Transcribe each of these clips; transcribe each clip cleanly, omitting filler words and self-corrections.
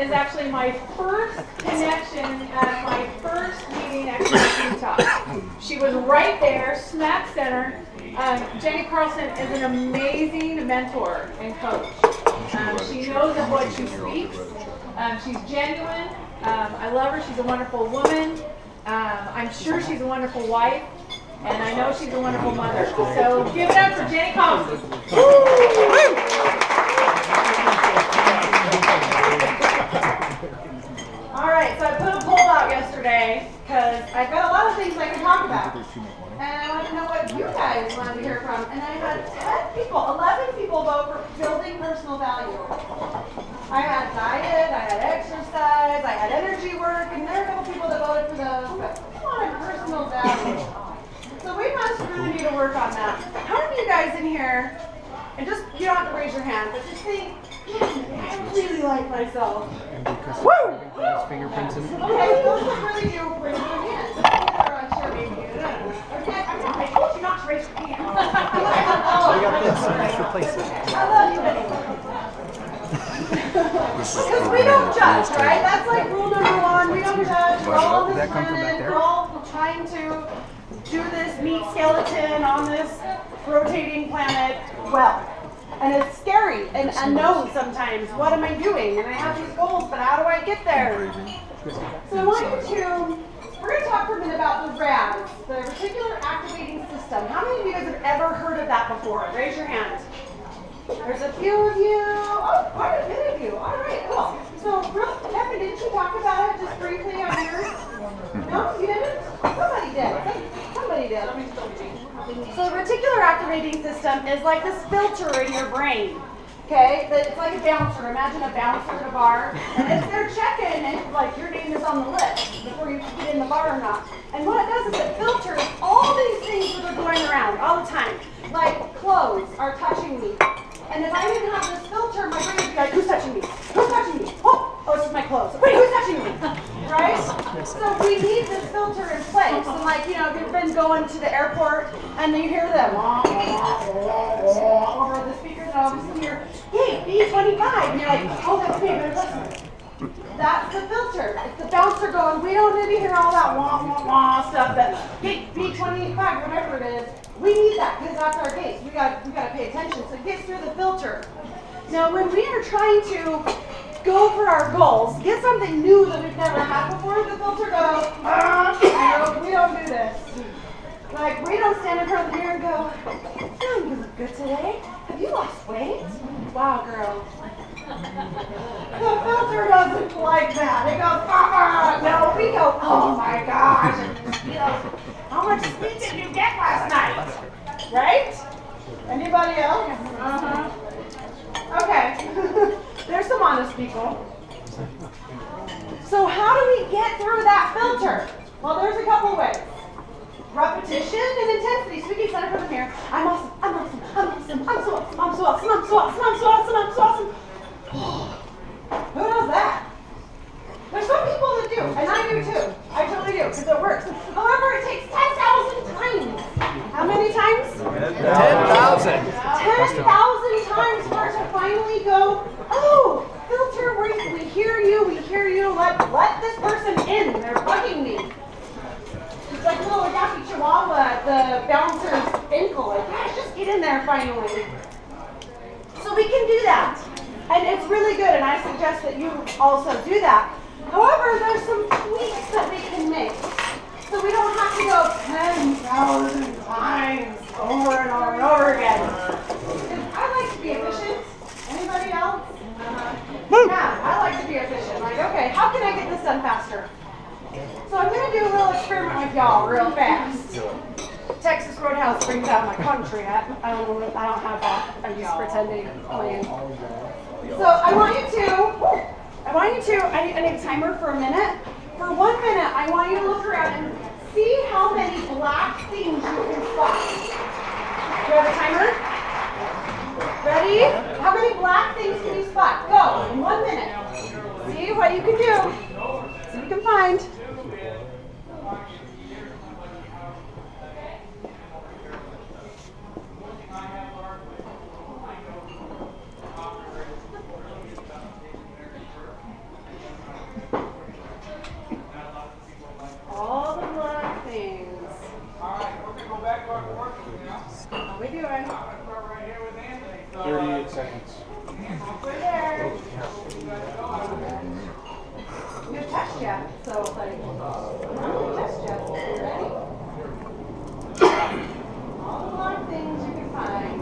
is actually my first connection at my first meeting at Utah. She was right there, smack center. Jennie Carlson is an amazing mentor and coach. She knows of what she speaks. She's genuine. I love her. She's a wonderful woman. I'm sure she's a wonderful wife. And I know she's a wonderful mother. So give it up for Jennie Carlson. All right, so I put a poll out yesterday because I've got a lot of things I can talk about. And I want to know what you guys wanted to hear from. And I had 10 people, 11 people vote for building personal value. I had diet, I had exercise, I had energy work, and there are a couple people that voted for those, but we wanted personal value. So we must really need to work on that. How many of you guys in here, and just, you don't have to raise your hand, but just think, I really like myself. And because Woo! his fingerprints in it. Okay, those look really do raise your hand. Okay, I told you not to raise your hand. So we got this, let's replace it. I love you anyway. Because we don't judge, right? That's like rule number one. We don't judge. We're all on this planet. We're all trying to do this meat skeleton on this rotating planet well. And it's scary and unknown sometimes. What am I doing? And I have these goals, but how do I get there? So I want you to, we're going to talk for a minute about the RAS, the Reticular Activating System. How many of you guys have ever heard of that before? Raise your hand. There's a few of you. Oh, quite a bit of you. All right, cool. So, Kevin, didn't you talk about it just briefly on yours? No, you didn't? Somebody did. Somebody did. So, the reticular activating system is like this filter in your brain. Okay, it's like a bouncer. Imagine a bouncer at a bar, and if they're checking, and like your name is on the list before you get in the bar or not. And what it does is it filters all these things that are going around all the time. Like clothes are touching me. And if I didn't have this filter, my brain would be like, who's touching me? Who's touching me? Oh, it's just my clothes. Wait, who's touching me? Right? So we need this filter in place. And like, you know, if you've been going to the airport and you hear them over the speakers and all of a sudden you're, hey, B25. And you're like, oh, that's me, better listen. That's the filter. It's the bouncer going, we don't need to hear all that wah, wah, wah stuff that gate B25, whatever it is. We need that because that's our case. We got to pay attention. So it gets through the filter. Now, when we are trying to go for our goals, get something new that we've never had before, the filter goes, no, we don't do this. Like, we don't stand in front of the mirror and go, you look good today. Have you lost weight? Wow, girl. The filter doesn't like that. It goes, no, we go, oh my gosh. You know, how much sleep did you get last night? Right? Anybody else? Okay. There's some honest people. So how do we get through that filter? Well, there's a couple ways. Repetition and intensity. So we can stand in front of the mirror. I'm awesome. I'm awesome. I'm awesome. I'm so awesome. I'm so awesome. I'm so awesome. I'm so awesome. I'm so awesome. Who does that? There's some people that do, and I do too. I totally do, because it works. However, it takes 10,000 times. How many times? 10,000. 10,000 times for it to finally go, oh, filter, we hear you, let this person in, they're bugging me. It's like little Yaki Chihuahua, the bouncer's ankle, like, gosh, just get in there finally. So we can do that. And it's really good, and I suggest that you also do that. However, there's some tweaks that we can make. So we don't have to go 10,000 times over and over and over again. I like to be efficient. Anybody else? Yeah, I like to be efficient. Like, okay, how can I get this done faster? So I'm going to do a little experiment with y'all real fast. Texas Roadhouse brings out my country. I don't have that. I'm just pretending playing. So I want you to, I need a timer for a minute. For 1 minute, I want you to look around and see how many black things you can spot. Do you have a timer? Ready? How many black things can you spot? Go, in 1 minute. See what you can do. See what you can find. we doing? 38 seconds. We're there. You have test yet, so like, no test yet. You ready? All the long things you can find.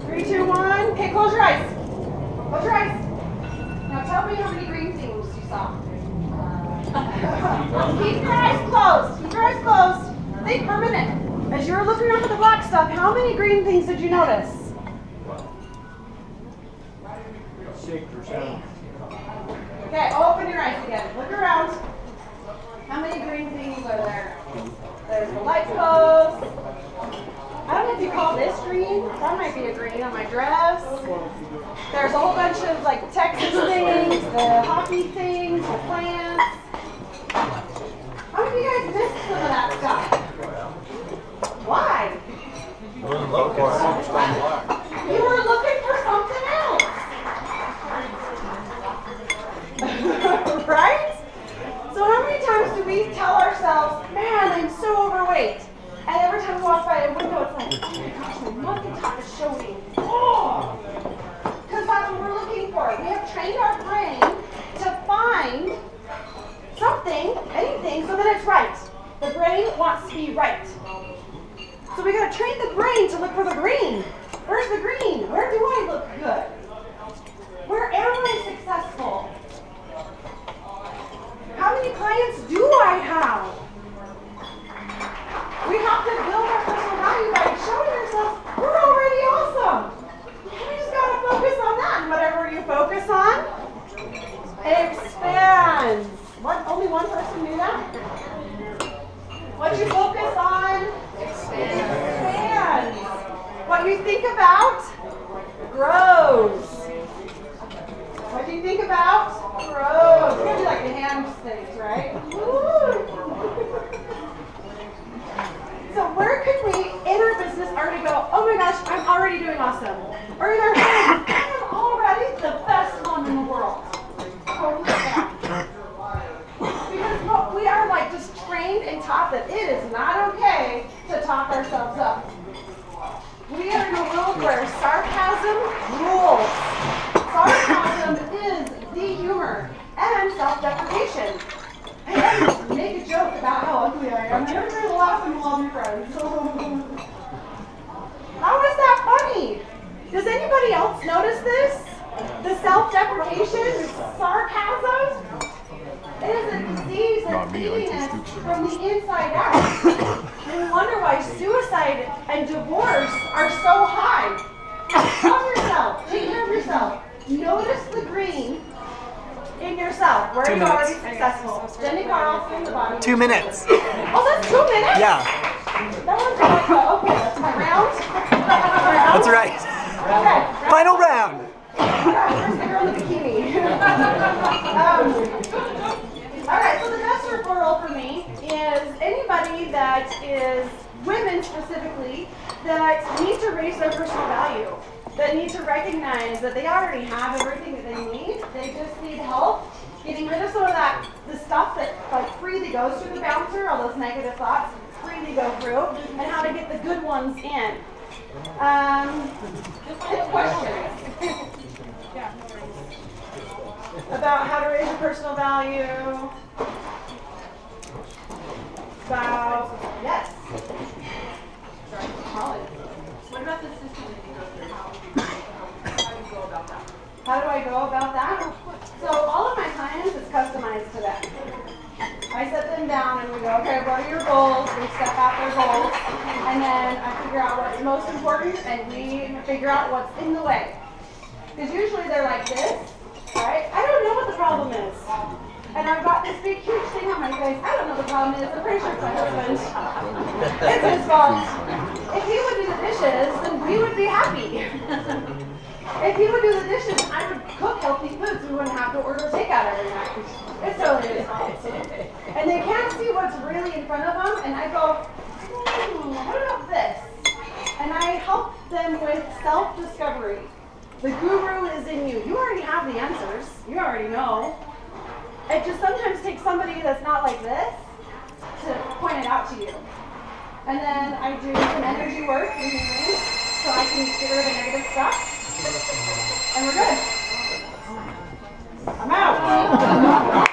Three, two, one. Okay, close your eyes. Close your eyes. Now tell me how many green things you saw. Keep your eyes closed. Keep your eyes closed. Think for a minute. As you were looking around for the black stuff, how many green things did you notice? 6 or 7. Okay, open your eyes again. Look around. How many green things are there? There's the light post. I don't know if you call this green. That might be a green on my dress. There's a whole bunch of like Texas things, the hockey things, the plants. How many of you guys missed some of that stuff? Why? You were looking for something else. Right? So how many times do we tell ourselves, man, I'm so overweight? And every time we walk by a window, it's like, oh my gosh, my monkey top is showing. Oh! Because that's what we're looking for. We have trained our brain to find something, anything, so that it's right. The brain wants to be right. So we got to train the brain to look for the green. Where's the green? Where do I look good? Where am I successful? How many clients do I have? We have to build our personal value by showing ourselves we're already awesome. We just got to focus on that. And whatever you focus on, expands. What? Only one person knew that? What you focus on, expands. What you think about, grows. What you think about, grows. It's going to be like the ham things, right? So where could we, in our business, already go, oh my gosh, I'm already doing awesome. Or in our head, I am already the best one in the world. Totally bad. Because we are like just trained and taught that it is not okay to talk ourselves up. We are in a world where sarcasm rules. Sarcasm is the humor and self-deprecation. And make a joke about how ugly I am. And everybody will laugh and love your friends. How is that funny? Does anybody else notice this? The self-deprecation, sarcasm? It is a disease that's eating us from the inside out. And we wonder why suicide and divorce are so high. Love yourself. Take care of yourself. Notice the green in yourself. Where are you already successful? Jennie Carlson, the body. 2 minutes. Oh, that's 2 minutes? Yeah. That one's like, okay, that's my round. That's right. Okay. Final round. Where's the girl in the bikini? All right, so the best referral for me is anybody that is women specifically that need to raise their personal value, that need to recognize that they already have everything that they need. They just need help getting rid of some of that, the stuff that like freely goes through the bouncer, all those negative thoughts freely go through, and how to get the good ones in. Any questions? About how to raise your personal value? About, yes. Sorry, Molly. What about the system that you go through? How do you go about that? How do I go about that? So all of my clients is customized to them. I set them down and we go, okay, what are your goals? We step out their goals. And then I figure out what's most important and we figure out what's in the way. Because usually they're like this, right? I don't know what the problem is. And I've got this big, huge thing on my face. I don't know what the problem is. I'm pretty sure it's my husband. It's his fault. If he would do the dishes, then we would be happy. If he would do the dishes, I would cook healthy foods. We wouldn't have to order takeout every night. It's totally his fault. And they can't see what's really in front of them, and I go, what about this? And I help them with self-discovery. The guru is in you. You already have the answers. You already know. It just sometimes takes somebody that's not like this to point it out to you. And then I do some energy work in healing so I can get rid of the negative stuff. And we're good. I'm out.